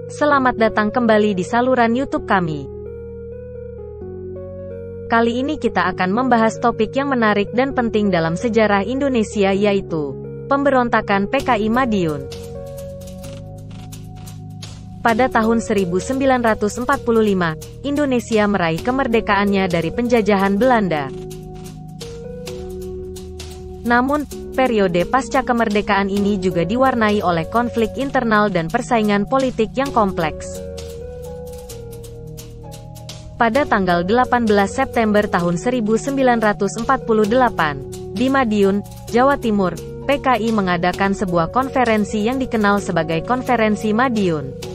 Selamat datang kembali di saluran YouTube kami. Kali ini kita akan membahas topik yang menarik dan penting dalam sejarah Indonesia, yaitu pemberontakan PKI Madiun. Pada tahun 1945, Indonesia meraih kemerdekaannya dari penjajahan Belanda. Namun, periode pasca kemerdekaan ini juga diwarnai oleh konflik internal dan persaingan politik yang kompleks. Pada tanggal 18 September tahun 1948, di Madiun, Jawa Timur, PKI mengadakan sebuah konferensi yang dikenal sebagai Konferensi Madiun.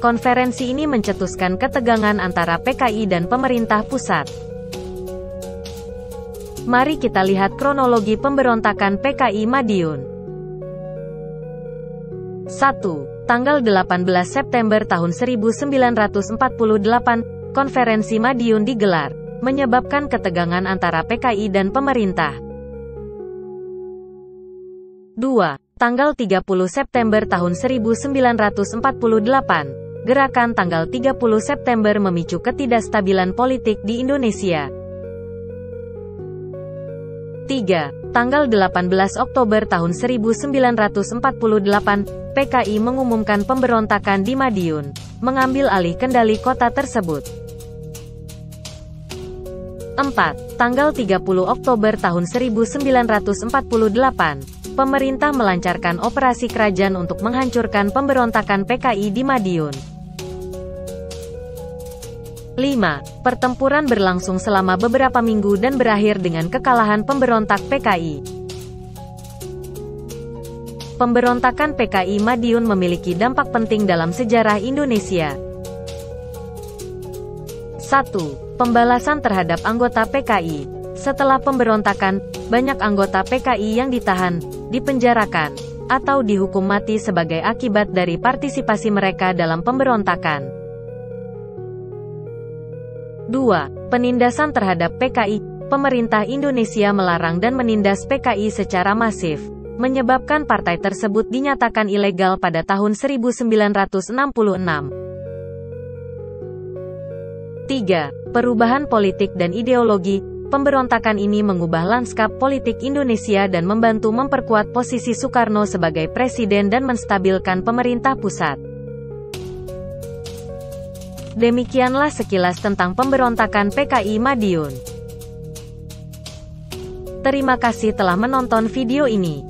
Konferensi ini mencetuskan ketegangan antara PKI dan pemerintah pusat. Mari kita lihat kronologi pemberontakan PKI Madiun. 1. Tanggal 18 September tahun 1948, Konferensi Madiun digelar, menyebabkan ketegangan antara PKI dan pemerintah. 2. Tanggal 30 September tahun 1948, gerakan tanggal 30 September memicu ketidakstabilan politik di Indonesia. 3. Tanggal 18 Oktober tahun 1948, PKI mengumumkan pemberontakan di Madiun, mengambil alih kendali kota tersebut. 4. Tanggal 30 Oktober tahun 1948, pemerintah melancarkan operasi kerajaan untuk menghancurkan pemberontakan PKI di Madiun. 5. Pertempuran berlangsung selama beberapa minggu dan berakhir dengan kekalahan pemberontak PKI. Pemberontakan PKI Madiun memiliki dampak penting dalam sejarah Indonesia. 1. Pembalasan terhadap anggota PKI. Setelah pemberontakan, banyak anggota PKI yang ditahan, dipenjarakan, atau dihukum mati sebagai akibat dari partisipasi mereka dalam pemberontakan. 2. Penindasan terhadap PKI. Pemerintah Indonesia melarang dan menindas PKI secara masif, menyebabkan partai tersebut dinyatakan ilegal pada tahun 1966. 3. Perubahan politik dan ideologi. Pemberontakan ini mengubah lanskap politik Indonesia dan membantu memperkuat posisi Soekarno sebagai presiden dan menstabilkan pemerintah pusat. Demikianlah sekilas tentang pemberontakan PKI Madiun. Terima kasih telah menonton video ini.